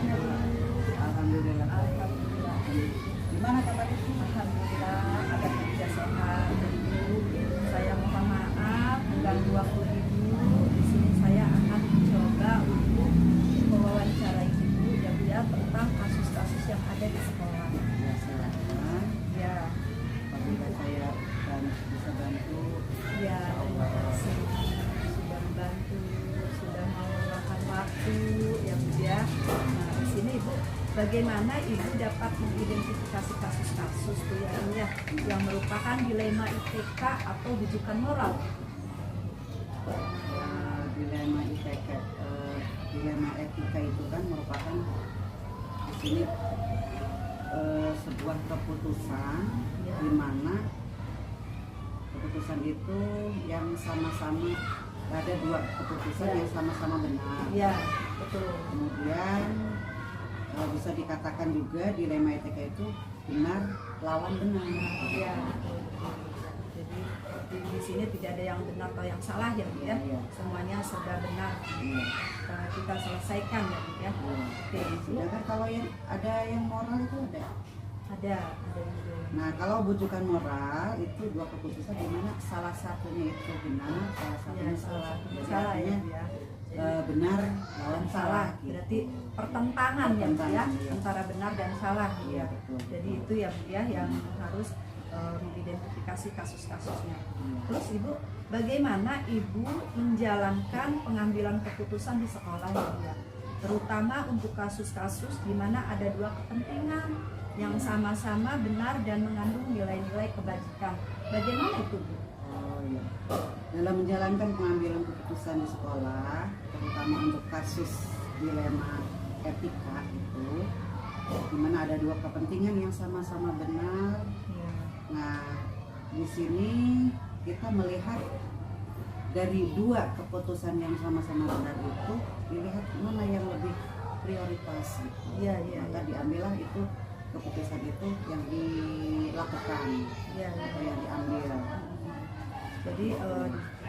sehatnya Bu? Alhamdulillah. Alhamdulillah. Gimana kabar Ibu? Alhamdulillah ada kerja sehat. Ibu, saya mohon maaf mengganggu waktu Ibu. Di sini saya akan mencoba untuk mewawancarai Ibu ya tentang kasus-kasus yang ada di sekolah. Ya, silakan. Ya, Apabila saya bisa bantu, ya, terima kasih sudah membantu, sudah mau meluangkan waktu ya Bu ya. Nah, di sini Ibu, bagaimana Ibu dapat mengidentifikasi kasus-kasus tuh ya yang merupakan dilema ITK atau rujukan moral? dilema ITK, dilema etika itu kan merupakan di sini sebuah keputusan di mana keputusan itu yang sama-sama ada dua keputusan yang sama-sama benar. Ya, betul. Kemudian bisa dikatakan juga dilema etika itu benar lawan benar. Ya, betul. Jadi di sini tidak ada yang benar atau yang salah ya Bu ya. Iya. Semuanya serba benar. Iya. Kita selesaikan ya Bu ya. Oke, Ibu. Sedangkan kalau yang ada yang moral itu ada. Ada juga. Nah, kalau bujukan moral itu dua keputusan di mana salah satunya itu benar, salah satunya Ya, salah. Jadi salah ya artinya, Bu ya. benar lawan Dan salah. salah berarti pertentangan ya Bu ya Pertentangan, iya. antara benar dan salah Iya, ya. betul. Jadi itu ya Bu ya yang harus mengidentifikasi kasus-kasusnya. Iya. Terus Ibu, bagaimana Ibu menjalankan pengambilan keputusan di sekolah ya Bu ya? Terutama untuk kasus-kasus di mana ada dua kepentingan yang sama-sama benar dan mengandung nilai-nilai kebajikan. Bagaimana itu Bu? Oh iya. Dalam menjalankan pengambilan keputusan di sekolah, terutama untuk kasus dilema etika itu, di mana ada dua kepentingan yang sama-sama benar. Ya. Nah, di sini kita melihat dari dua keputusan yang sama-sama benar itu, dilihat mana yang lebih prioritas. Gitu. Iya, iya, Maka iya. diambillah itu keputusan itu yang dilakukan Ya, atau yang diambil. jadi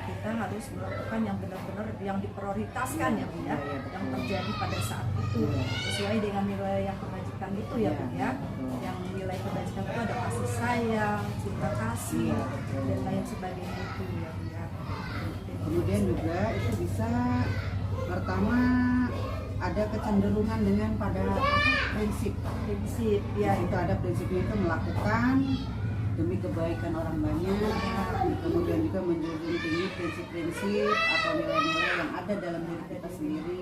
kita harus melakukan yang benar-benar yang diprioritaskan ya Bu ya, Iya, iya, betul. yang terjadi pada saat itu Iya. sesuai dengan nilai yang kebajikan itu ya Bu Iya, ya. betul. Yang nilai kebajikan itu ada kasih sayang, cinta kasih, Iya, betul. dan lain sebagainya itu ya Bu ya. Kemudian juga itu bisa pertama ada kecenderungan dengan pada prinsip. Prinsip Ya, ya itu ada prinsipnya itu melakukan demi kebaikan orang banyak, kemudian juga menjunjung tinggi prinsip-prinsip atau nilai-nilai yang ada dalam diri kita sendiri,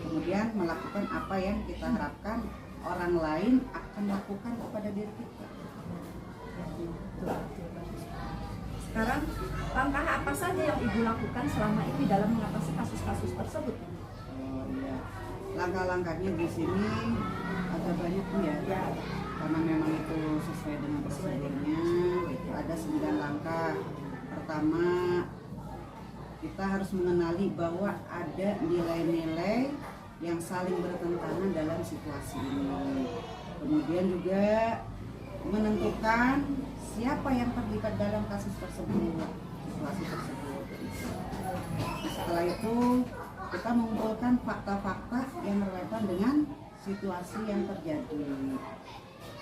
kemudian melakukan apa yang kita harapkan orang lain akan lakukan kepada diri kita. Betul, bagus. Sekarang langkah apa saja yang Ibu lakukan selama ini dalam mengatasi kasus-kasus tersebut? Oh iya, langkah-langkahnya di sini agak banyak Bu ya. Ya, Karena memang itu sesuai dengan prosedurnya, itu ada 9 langkah. Pertama, kita harus mengenali bahwa ada nilai-nilai yang saling bertentangan dalam situasi ini. Kemudian juga menentukan siapa yang terlibat dalam kasus tersebut, situasi tersebut. Setelah itu, kita mengumpulkan fakta-fakta yang relevan dengan situasi yang terjadi.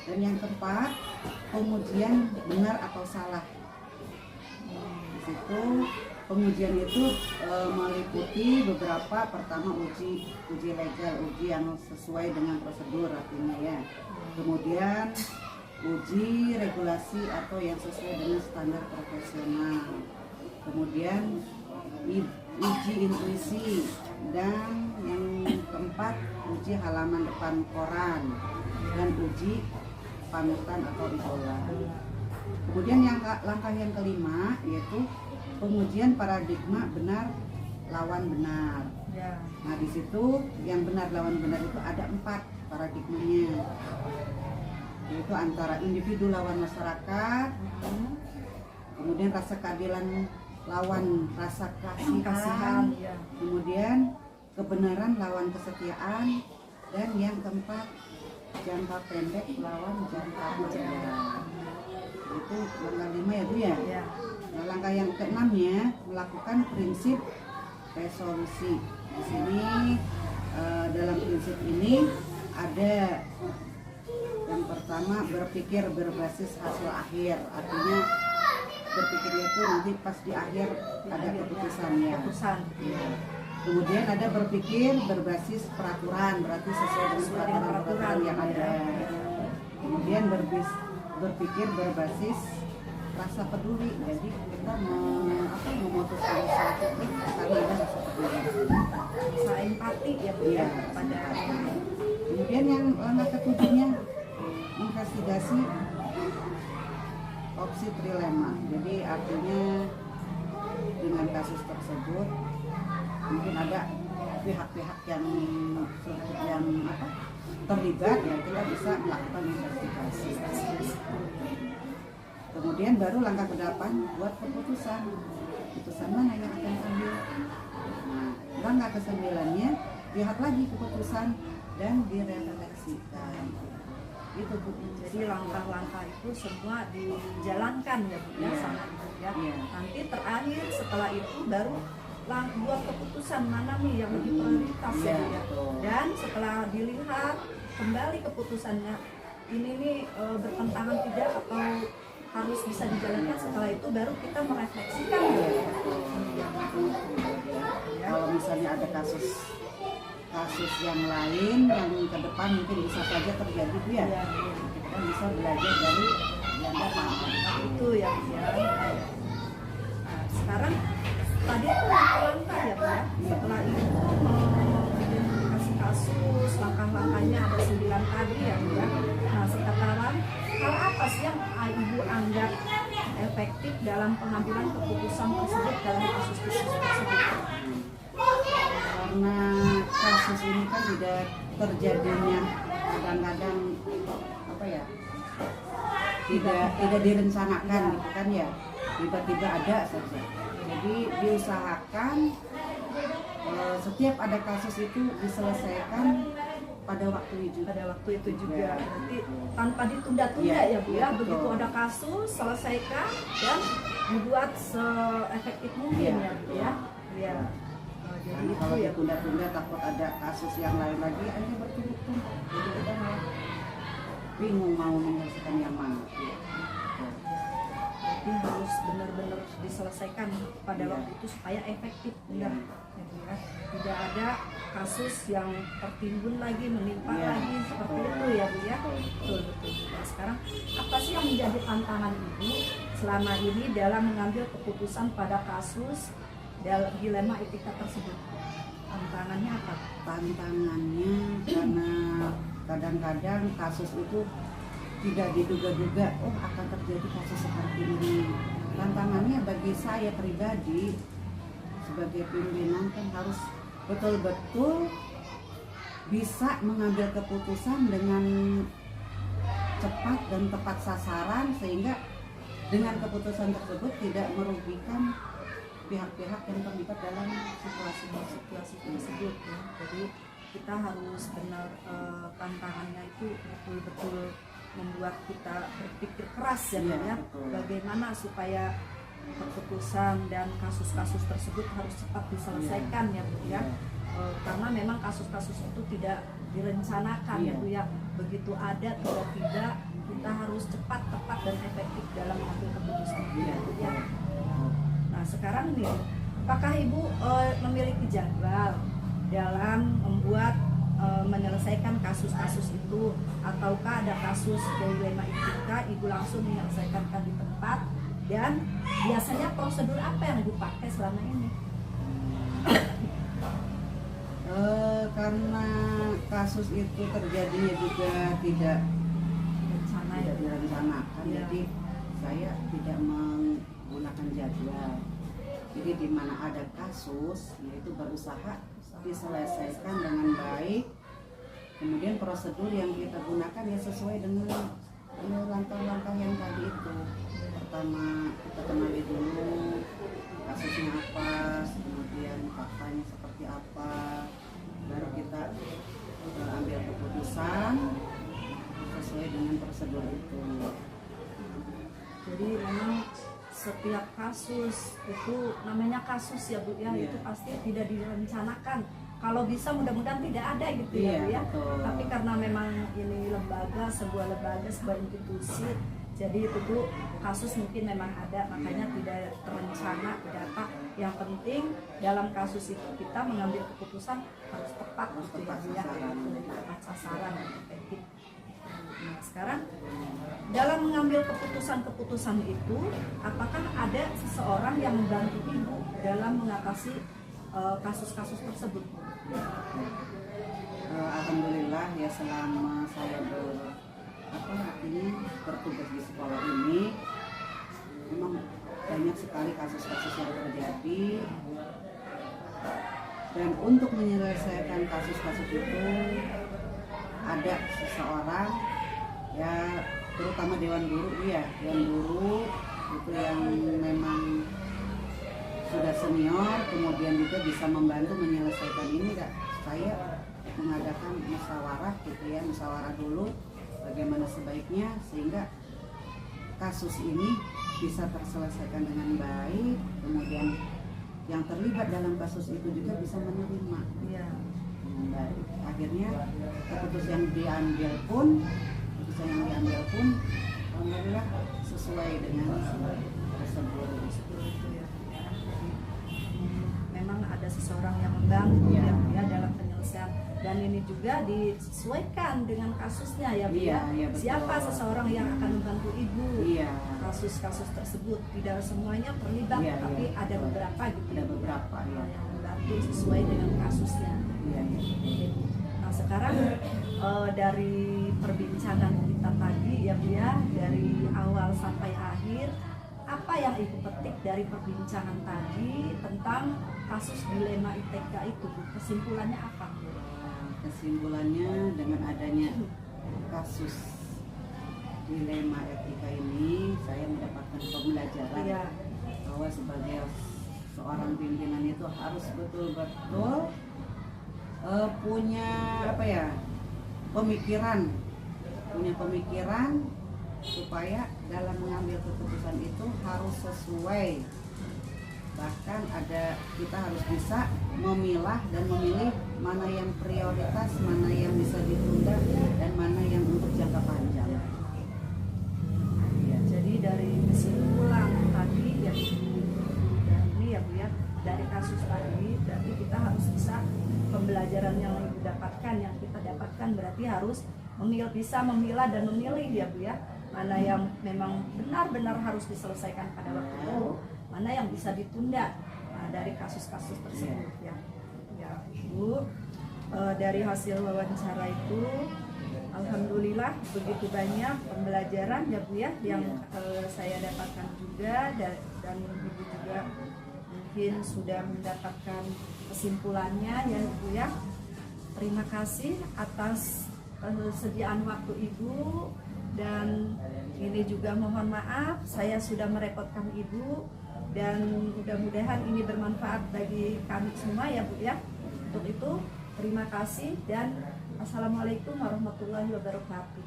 Dan yang keempat, pengujian benar atau salah. Di situ pengujian itu meliputi beberapa, pertama uji legal, uji yang sesuai dengan prosedur artinya ya. Kemudian uji regulasi atau yang sesuai dengan standar profesional. Kemudian uji intuisi, dan yang keempat uji halaman depan koran, dan uji panutan atau idola. Kemudian yang langkah yang kelima yaitu pengujian paradigma benar lawan benar. ya. Nah, di situ yang benar lawan benar itu ada 4 paradigmanya, yaitu antara individu lawan masyarakat, kemudian rasa keadilan lawan rasa kasihan, ya. kemudian kebenaran lawan kesetiaan, dan yang keempat jangka pendek lawan jangka panjang. Itu langkah 5 ya Bu ya. Ya. Nah, langkah yang keenamnya melakukan prinsip resolusi. Di sini dalam prinsip ini ada yang pertama berpikir berbasis hasil akhir, artinya berpikirnya itu nanti pas di akhir ada keputusannya. Ya. Kemudian ada berpikir berbasis peraturan, berarti sesuai dengan peraturan yang ada. Kemudian berpikir berbasis rasa peduli, jadi kita memutuskan sesuatu karena ada rasa peduli, rasa empati ya Bu ya pada. Kemudian yang langkah ketujuhnya investigasi opsi trilema, jadi artinya dengan kasus tersebut mungkin ada pihak-pihak yang terlibat, ya kita bisa melakukan investigasi. Kemudian baru langkah ke-8 buat keputusan mana yang akan diambil. Nah, langkah ke-9-nya lihat lagi keputusan dan direfleksikan. Itu Bu. Jadi langkah-langkah itu semua dijalankan ya Bu ya, sama Ibu ya. Nanti terakhir setelah itu baru buat keputusan mana nih yang lebih prioritas ya Bu ya. Dan setelah dilihat kembali keputusannya ini nih bertentangan tidak atau harus bisa dijalankan, setelah itu baru kita merefleksikan ya. Kalau misalnya ada kasus yang lain yang ke depan mungkin bisa saja terjadi ya. Kita bisa belajar dari yang pertama itu ya. Nah, sekarang tadi itu langkah-langkah ya Bu ya. Setelah itu identifikasi kasus, langkah-langkahnya ada 9 tadi ya Bu ya. Nah, sekarang hal apa sih yang Ibu anggap efektif dalam pengambilan keputusan tersebut dalam kasus-kasus tersebut? Karena kasus ini kan tidak terjadinya kadang-kadang tidak direncanakan gitu kan ya, tiba-tiba ada saja. Jadi diusahakan setiap ada kasus itu diselesaikan pada waktu itu juga. Berarti tanpa ditunda-tunda ya Bu ya. Begitu ada kasus selesaikan dan dibuat seefektif mungkin ya Bu ya. Iya. Jadi kalau ya tunda-tunda takut ada kasus yang lain lagi, akhirnya bertumpuk-tumpuk. Jadi kita malah bingung mau menyelesaikan yang mana. Jadi harus benar-benar diselesaikan pada waktu itu supaya efektif benar. Ya. Tidak ada kasus yang tertimbun lagi, menimpa lagi seperti itu ya Bu ya. Betul. Nah, sekarang apa sih yang menjadi tantangan Ibu selama ini dalam mengambil keputusan pada kasus dalam dilema etika tersebut? Tantangannya apa? Tantangannya karena kadang-kadang kasus itu tidak diduga-duga, akan terjadi kasus seperti ini. Tantangannya bagi saya pribadi sebagai pimpinan kan harus betul-betul bisa mengambil keputusan dengan cepat dan tepat sasaran, sehingga dengan keputusan tersebut tidak merugikan pihak-pihak yang terlibat dalam situasi tersebut ya. Jadi kita harus benar, tantangannya itu betul-betul membuat kita berpikir keras ya. Bagaimana supaya keputusan dan kasus-kasus tersebut harus cepat diselesaikan ya Bu ya. Karena memang kasus-kasus itu tidak direncanakan ya Bu ya. Begitu ada tiba-tiba, kita harus cepat, tepat dan efektif dalam mengambil keputusan ya. Nah, sekarang nih, apakah Ibu memiliki jadwal dalam membuat menyelesaikan kasus-kasus itu, ataukah ada kasus dilema etika Ibu langsung menyelesaikan di tempat, dan biasanya prosedur apa yang Ibu pakai selama ini? Karena kasus itu terjadinya juga tidak direncanakan, jadi saya tidak menggunakan jadwal. Jadi di mana ada kasus, yaitu berusaha diselesaikan dengan baik. Kemudian prosedur yang kita gunakan ya sesuai dengan langkah-langkah yang tadi itu. Pertama kita kenali dulu kasusnya apa, kemudian faktanya seperti apa, baru kita ambil keputusan sesuai dengan prosedur itu. Jadi memang setiap kasus itu namanya kasus ya Bu ya, itu pasti tidak direncanakan, kalau bisa mudah-mudahan tidak ada gitu Iya, ya Bu ya. betul. Tapi karena memang ini sebuah lembaga, sebuah institusi, jadi itu tuh kasus mungkin memang ada, makanya tidak terencana data. Yang penting dalam kasus itu kita mengambil keputusan harus tepat gitu ya Bu ya, tepat sasaran efektif. Nah, sekarang dalam mengambil keputusan-keputusan itu, apakah ada seseorang yang membantu Ibu dalam mengatasi kasus-kasus tersebut? Alhamdulillah ya, selama saya bertugas di sekolah ini memang banyak sekali kasus-kasus yang terjadi, dan untuk menyelesaikan kasus-kasus itu ada seseorang ya, terutama dewan guru itu yang memang sudah senior, kemudian juga bisa membantu menyelesaikan ini Kak. Saya mengadakan musyawarah gitu ya, musyawarah dulu bagaimana sebaiknya sehingga kasus ini bisa terselesaikan dengan baik, kemudian yang terlibat dalam kasus itu juga bisa menerima dengan baik. Akhirnya keputusan yang diambil pun alhamdulillah sesuai dengan tersebut. Memang ada seseorang yang membantu Iya. ya dalam penyelesaian, dan ini juga disesuaikan dengan kasusnya ya Bu ya. Iya, betul. Siapa seseorang yang akan membantu Ibu Iya. kasus-kasus tersebut, tidak semuanya terlibat, Iya, tapi iya. ada beberapa gitu. Ada beberapa ya. yang membantu sesuai dengan kasusnya. Iya, iya. Nah sekarang dari perbincangan kita tadi ya Bu ya, dari awal sampai akhir, apa yang Ibu petik dari perbincangan tadi tentang kasus dilema ITK itu Bu? Kesimpulannya apa? Kesimpulannya, dengan adanya kasus dilema etika ini, saya mendapatkan pembelajaran Iya. bahwa sebagai seorang pimpinan itu harus betul-betul punya pemikiran supaya dalam mengambil keputusan itu harus sesuai. Bahkan kita harus bisa memilah dan memilih mana yang prioritas, mana yang bisa ditunda, dan mana yang untuk jangka panjang. Ya, jadi dari kesimpulan tadi yang ini ya Bu ya, dari kasus tadi berarti kita harus bisa, pembelajaran yang kita dapatkan berarti harus bisa memilah dan memilih ya Bu ya, mana yang memang benar-benar harus diselesaikan pada waktu itu, mana yang bisa ditunda dari kasus-kasus tersebut ya. Ya Bu, dari hasil wawancara itu alhamdulillah begitu banyak pembelajaran ya Bu ya yang saya dapatkan juga, dan Ibu juga mungkin sudah mendapatkan kesimpulannya ya Bu ya. Terima kasih atas kesediaan waktu Ibu, dan ini juga mohon maaf saya sudah merepotkan Ibu, dan mudah-mudahan ini bermanfaat bagi kami semua ya Bu ya. Untuk itu terima kasih dan assalamualaikum warahmatullahi wabarakatuh.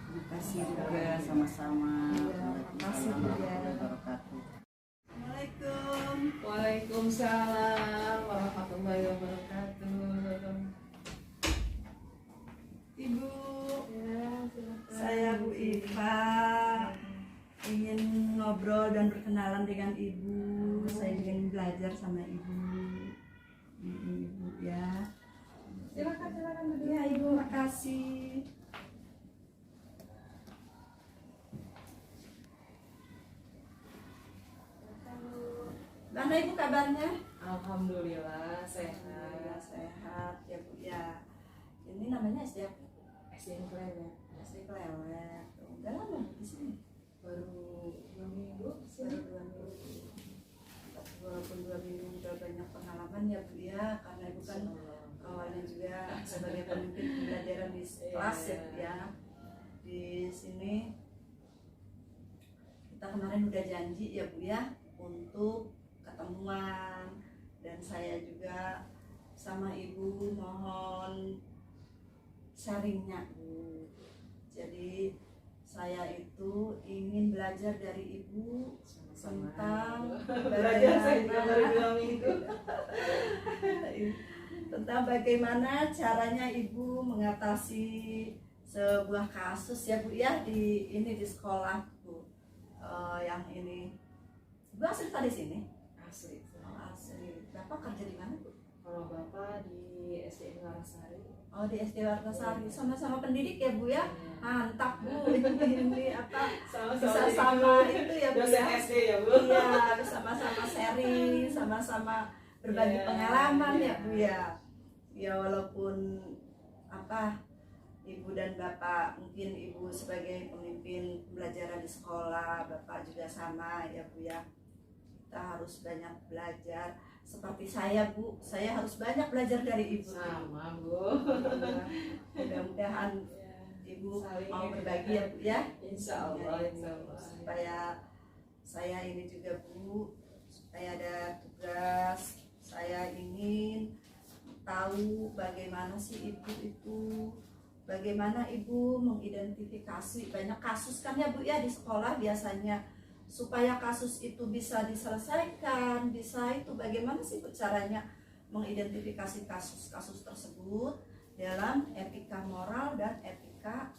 Terima kasih juga, sama-sama. Terima kasih juga. Wabarakatuh. Assalamualaikum. Waalaikumsalam warahmatullahi wabarakatuh. Ibu, Ya, silakan. saya Bu Iva ingin ngobrol dan berkenalan dengan Ibu. Saya ingin belajar sama Ibu. Ini Ibu ya. Silakan duduk. Ya Ibu, makasih. Gimana Ibu kabarnya? Alhamdulillah Ya, sehat. sehat ya Bu ya. Ini namanya SD apa? Asin ya. SD Klewer. Udah lama di sini. Baru 2 minggu sih. Baru 2 minggu. Walaupun 2 minggu udah banyak pengalaman ya Bu ya, karena Ibu kan awalnya juga sebagai pemimpin pembelajaran di kelas ya Bu ya. Di sini kita kemarin udah janji ya Bu ya untuk ketemuan, dan saya juga sama Ibu mohon sharingnya Bu. Jadi saya itu ingin belajar dari Ibu tentang Belajar saya juga baru 2 minggu. tentang bagaimana caranya Ibu mengatasi sebuah kasus ya Bu ya di sekolah Bu. Yang ini Ibu asli tadi sini. Asli. Asli. Bapak kerja di mana Bu? Kalau Bapak di SDN Larasari. Oh di SD Wartasari, sama-sama pendidik ya Bu ya. Iya. Mantap Bu. Ini apa? Sama-sama Bisa jadi sama itu ya Bu dosen ya. SD ya Bu. Iya, sama-sama sharing, sama-sama berbagi Iya, pengalaman iya. ya Bu ya. Ya walaupun apa Ibu dan Bapak mungkin Ibu sebagai pemimpin pembelajaran di sekolah, Bapak juga sama ya Bu ya. Kita harus banyak belajar. Seperti saya Bu, saya harus banyak belajar dari Ibu. Sama Bu. Mudah-mudahan Ya, Ibu saling mau berbagi ya Bu ya. Insya Allah, Ya, insya Allah. supaya saya ini juga Bu, supaya ada tugas, saya ingin tahu bagaimana sih Ibu itu, bagaimana Ibu mengidentifikasi banyak kasus kan ya Bu ya di sekolah biasanya, supaya kasus itu bisa diselesaikan, bisa itu bagaimana sih Bu caranya mengidentifikasi kasus-kasus tersebut dalam etika moral dan etika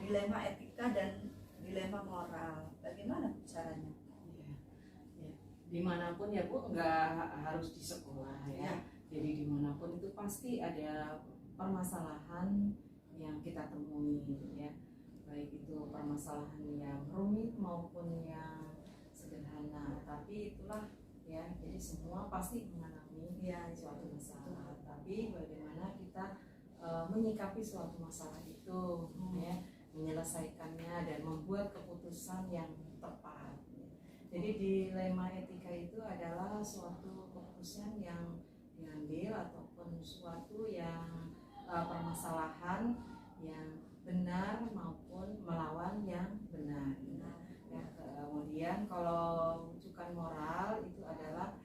dilema etika dan dilema moral. Bagaimana Bu caranya? Ya. Dimanapun ya Bu, nggak harus di sekolah ya. Jadi dimanapun itu pasti ada permasalahan yang kita temui ya. Baik itu permasalahan yang rumit maupun yang sederhana. Tapi itulah ya. Jadi semua pasti mengalami suatu masalah. Tapi bagaimana kita menyikapi suatu masalah itu ya, menyelesaikannya dan membuat keputusan yang tepat. Jadi dilema etika itu adalah suatu keputusan yang diambil ataupun suatu yang permasalahan yang benar maupun melawan yang benar. Ya, kemudian kalau rujukan moral itu adalah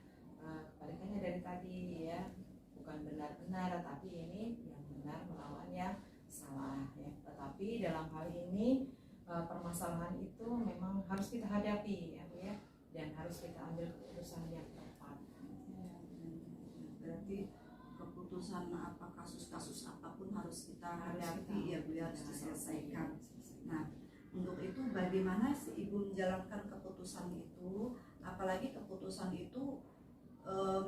kebalikannya dari tadi ya, bukan benar-benar tapi ini yang benar melawan yang salah ya. Tetapi dalam hal ini permasalahan itu memang harus kita hadapi ya, dan harus kita ambil keputusan yang tepat. Berarti keputusan apa kasus-kasus apapun harus kita hadapi ya Bu, harus diselesaikan. Nah, untuk itu bagaimana sih Ibu menjalankan keputusan itu, apalagi keputusan itu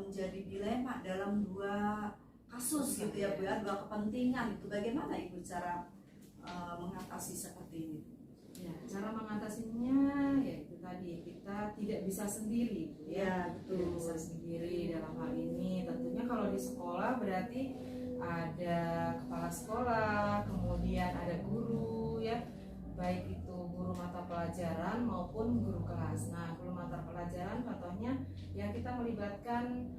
menjadi dilema dalam dua kasus gitu ya Bu ya, dua kepentingan itu, bagaimana Ibu cara mengatasi seperti ini? Ya, cara mengatasinya ya itu tadi, kita tidak bisa sendiri ya, tidak bisa sendiri dalam hal ini. Tentunya kalau di sekolah berarti ada kepala sekolah, kemudian ada guru ya, baik itu guru mata pelajaran maupun guru kelas. Nah, guru mata pelajaran contohnya ya kita melibatkan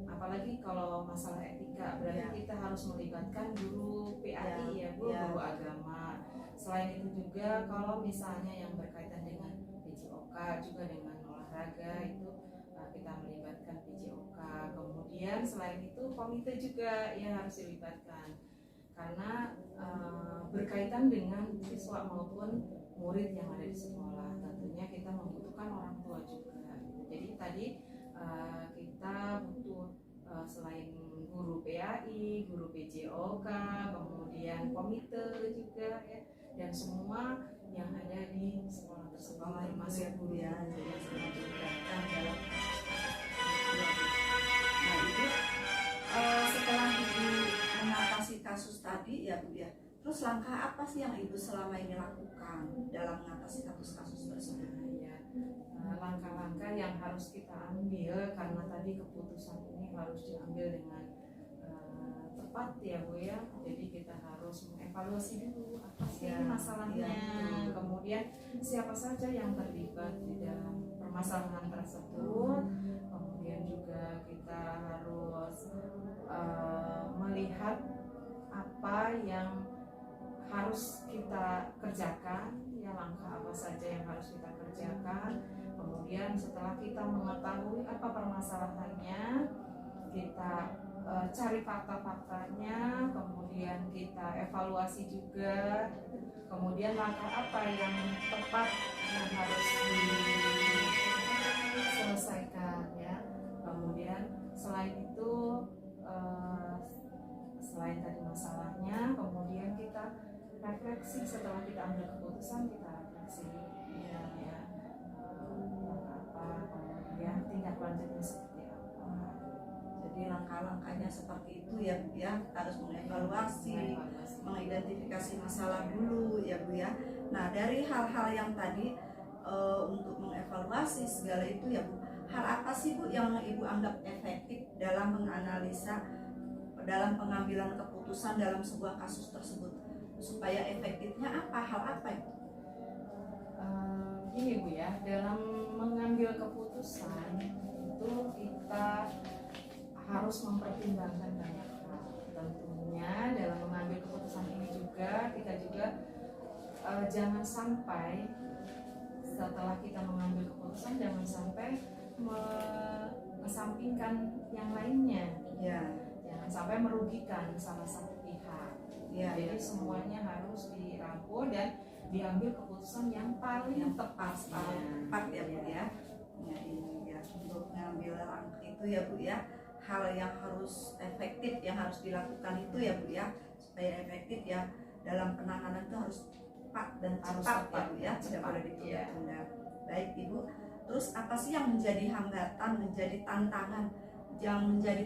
apalagi kalau masalah etika berarti kita harus melibatkan guru PAI ya Bu, guru agama. Selain itu juga kalau misalnya yang berkaitan dengan PJOK juga dengan olahraga itu kita melibatkan PJOK. Kemudian selain itu komite juga yang harus dilibatkan karena berkaitan dengan siswa maupun murid yang ada di sekolah. Tentunya kita membutuhkan orang tua juga. Jadi tadi kita butuh selain guru PAI, guru PJOK, kemudian komite juga ya, dan semua yang ada di sekolah tersebut termasuk guru ya, jadi semua dilibatkan dalam. Nah Ibu setelah Ibu mengatasi kasus tadi ya Bu ya, terus langkah apa sih yang Ibu selama ini lakukan dalam mengatasi kasus-kasus tersebut? Langkah-langkah yang harus kita ambil karena tadi keputusan ini harus diambil dengan tepat ya Bu ya. Jadi kita harus mengevaluasi dulu apa sih masalahnya, kemudian siapa saja yang terlibat di dalam permasalahan tersebut. Kemudian juga kita harus melihat apa yang harus kita kerjakan ya, langkah apa saja yang harus kita kerjakan. Kemudian setelah kita mengetahui apa permasalahannya, kita cari fakta-faktanya, kemudian kita evaluasi juga, kemudian langkah apa yang tepat yang harus diselesaikan ya. Kemudian selain itu selain tadi masalahnya, kemudian kita refleksi setelah kita ambil keputusan, kita refleksi ya apa, kemudian tindak lanjutnya seperti apa. Jadi langkah-langkahnya seperti itu ya Bu ya, harus mengevaluasi, mengidentifikasi masalah dulu ya Bu ya. Nah dari hal-hal yang tadi untuk mengevaluasi segala itu ya Bu, hal apa sih Bu yang Ibu anggap efektif dalam menganalisa, dalam pengambilan keputusan dalam sebuah kasus tersebut? Supaya efektifnya apa, hal apa itu? Gini Bu ya, dalam mengambil keputusan itu kita harus mempertimbangkan banyak hal. Tentunya dalam mengambil keputusan ini juga kita juga jangan sampai setelah kita mengambil keputusan jangan sampai mengesampingkan yang lainnya. Ya. Jangan sampai merugikan salah satu pihak. Ya, jadi semuanya harus dirangkul dan diambil keputusan yang paling tepat. Tepat ya Bu ya. Ya ini ya, untuk mengambil langkah itu ya Bu ya, hal yang harus efektif yang harus dilakukan itu ya Bu ya, supaya efektif ya dalam penanganan itu harus cepat dan cepat ya Bu ya, tidak boleh ditunda-tunda. Baik Ibu, terus apa sih yang menjadi hambatan, menjadi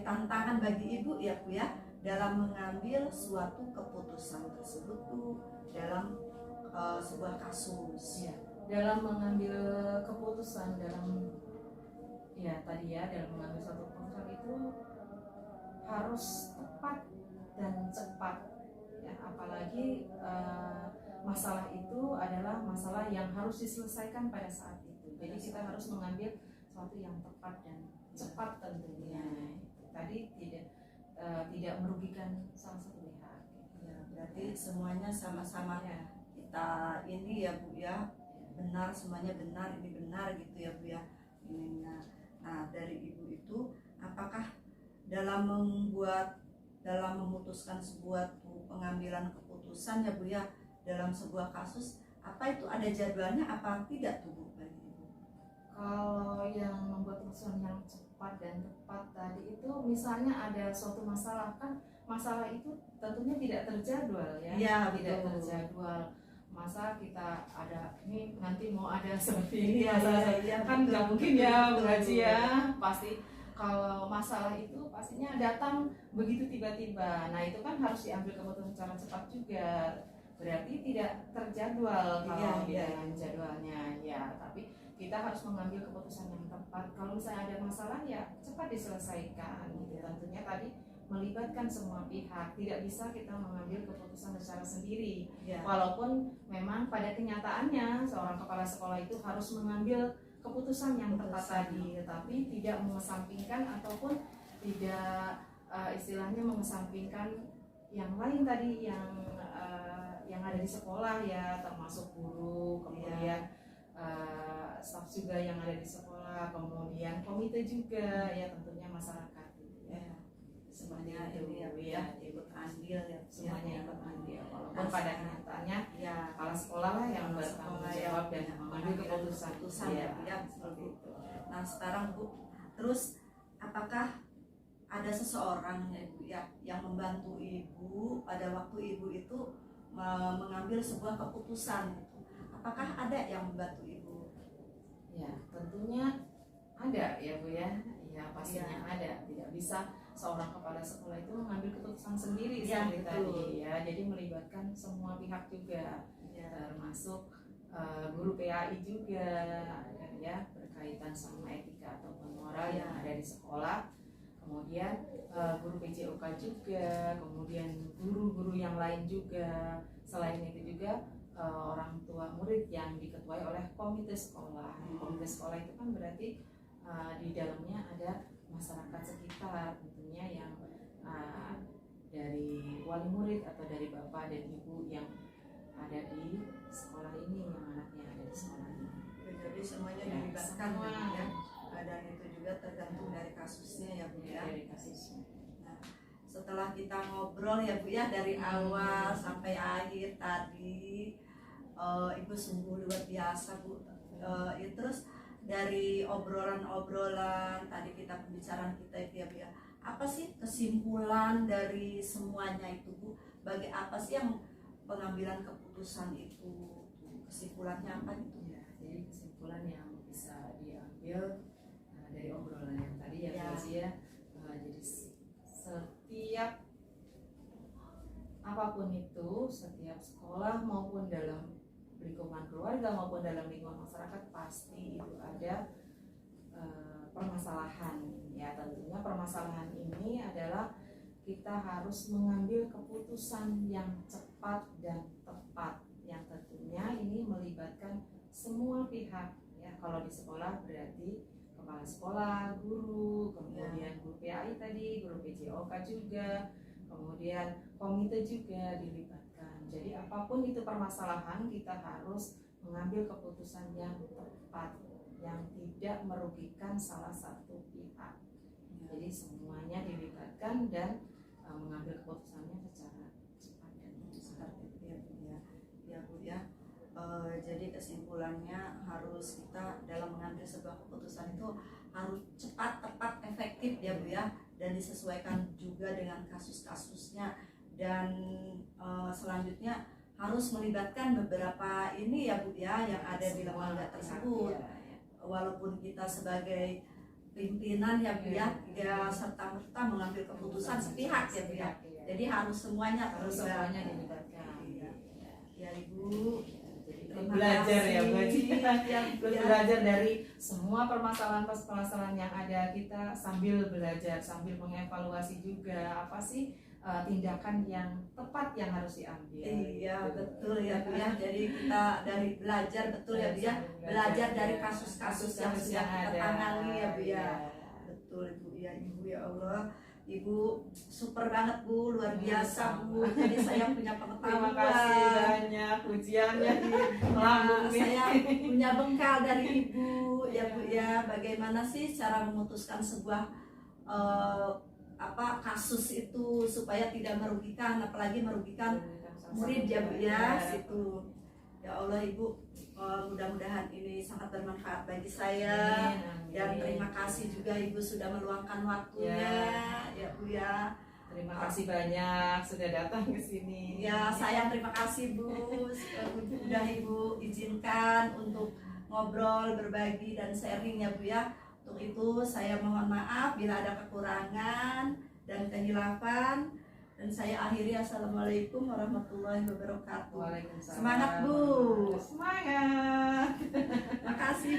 tantangan bagi Ibu ya Bu ya dalam mengambil suatu keputusan tersebut tuh dalam sebuah kasus? Ya, dalam mengambil keputusan dalam mengambil suatu keputusan itu harus tepat dan cepat ya, apalagi masalah itu adalah masalah yang harus diselesaikan pada saat itu. Jadi kita harus mengambil sesuatu yang tepat dan cepat tentunya. Tadi tidak merugikan salah satu pihak. Ya, berarti semuanya sama-sama kita ini ya Bu ya, benar, semuanya benar, ini benar gitu ya Bu ya. Nah dari Ibu itu apakah dalam memutuskan sebuah pengambilan keputusan ya Bu ya dalam sebuah kasus, apa itu ada jadwalnya apa tidak tuh Bu bagi Ibu? Kalau yang membuat keputusan yang cepat dan tepat tadi itu misalnya ada suatu masalah, kan masalah itu tentunya tidak terjadwal ya, tidak terjadwal. Masa kita ada ini nanti mau ada seperti ini kan nggak mungkin ya Bu Haji ya. Pasti kalau masalah itu pastinya datang begitu tiba-tiba. Nah itu kan harus diambil keputusan secara cepat juga. Berarti tidak terjadwal kalau di dalam jadwalnya ya. Tapi kita harus mengambil keputusan yang tepat. Kalau misalnya ada masalah ya cepat diselesaikan. Gitu. Tentunya tadi melibatkan semua pihak. Tidak bisa kita mengambil keputusan secara sendiri. Walaupun memang pada kenyataannya seorang kepala sekolah itu harus mengambil keputusan yang tepat tadi, tetapi tidak mengesampingkan ataupun tidak istilahnya mengesampingkan yang lain tadi yang ada di sekolah ya, termasuk guru, kemudian staf juga yang ada di sekolah, kemudian komite juga ya, tentunya masyarakat ya. Semuanya ini ya ikut andil ya, semuanya ikut andil. Walaupun pada kenyataannya kepala sekolah lah yang bertanggung jawab dan mengambil keputusan ya seperti itu. Nah sekarang Bu, terus apakah ada seseorang ya Ibu ya yang membantu Ibu pada waktu Ibu itu mengambil sebuah keputusan itu? Apakah ada yang membantu Ibu? Ya tentunya ada ya Bu ya. Ya pastinya ada. Tidak bisa seorang kepala sekolah itu mengambil keputusan sendiri seperti tadi ya. Jadi melibatkan semua pihak juga, termasuk guru PAI juga ya, berkaitan sama etika ataupun moral yang ada di sekolah. Kemudian guru PJOK juga, kemudian guru-guru yang lain juga. Selain itu juga orang tua murid yang diketuai oleh komite sekolah. Komite sekolah itu kan berarti di dalamnya ada masyarakat sekitar, tentunya yang dari wali murid atau dari bapak dan ibu yang ada di sekolah ini, yang anaknya ada di sekolah ini. Jadi semuanya dilibatkan ya. Dan itu juga tergantung dari kasusnya ya Bu ya. Dari kasusnya. Nah, setelah kita ngobrol ya Bu ya dari awal sampai akhir tadi, Ibu sungguh luar biasa Bu. Terus dari obrolan-obrolan tadi pembicaraan kita itu ya Bu ya, apa sih kesimpulan dari semuanya itu Bu? Bagi apa sih yang pengambilan keputusan itu? Kesimpulannya apa gitu? Ya, jadi kesimpulan yang bisa diambil dari obrolan yang tadi ya, Ya. Bu Aziz ya. Jadi setiap apapun itu, setiap sekolah maupun dalam lingkungan keluarga maupun dalam lingkungan masyarakat pasti itu ada permasalahan. Ya, tentunya permasalahan ini adalah kita harus mengambil keputusan yang cepat dan tepat, yang tentunya ini melibatkan semua pihak. Ya, kalau di sekolah berarti kepala sekolah, guru, kemudian guru PAI tadi, guru PJOK juga, kemudian komite juga dilibatkan. Jadi apapun itu permasalahan, kita harus mengambil keputusan yang tepat, yang tidak merugikan salah satu pihak. Jadi semuanya dilibatkan dan mengambil keputusannya secara cepat dan Seperti itu ya Bu ya. Ya Bu ya. Jadi kesimpulannya harus kita dalam mengambil sebuah keputusan itu harus cepat, tepat, efektif ya Bu ya, dan disesuaikan juga dengan kasus-kasusnya, dan selanjutnya harus melibatkan beberapa ini ya Bu ya yang ada di lembaga tersebut. Walaupun kita sebagai pimpinan ya Bu ya, tidak serta-merta mengambil keputusan sepihak ya Bu ya. Jadi harus semuanya harus terlibat. semuanya dilibatkan. Iya. Ya Ibu, Jadi terima belajar kasih. ya Bu Aziz. Ya, Terus ya. belajar dari semua permasalahan yang ada, kita sambil belajar, sambil mengevaluasi juga apa sih tindakan yang tepat yang harus diambil. Iya betul ya Bu ya. Jadi kita dari belajar betul ya Bu ya. Belajar dari kasus-kasus yang sudah kita tangani ya Bu ya. Betul Ibu ya, Ibu ya Allah. Ibu super banget Bu, luar biasa Bu. Jadi saya punya Terima pengetahuan. kasih banyak pujiannya di lambung nih. Saya punya bekal dari Ibu ya Bu ya. Bagaimana sih cara memutuskan sebuah kasus itu supaya tidak merugikan, apalagi merugikan murid ya Bu ya. Situ ya Allah Ibu, mudah-mudahan ini sangat bermanfaat bagi saya. Dan terima kasih juga Ibu sudah meluangkan waktunya ya Bu ya. Terima kasih banyak sudah datang ke sini. Ya, saya terima kasih Bu, sudah Ibu izinkan untuk ngobrol, berbagi dan sharing ya Bu ya. Untuk itu saya mohon maaf bila ada kekurangan dan kehilafan, dan saya akhiri. Assalamualaikum warahmatullahi wabarakatuh. Waalaikumsalam. Semangat Bu. Semangat. Makasih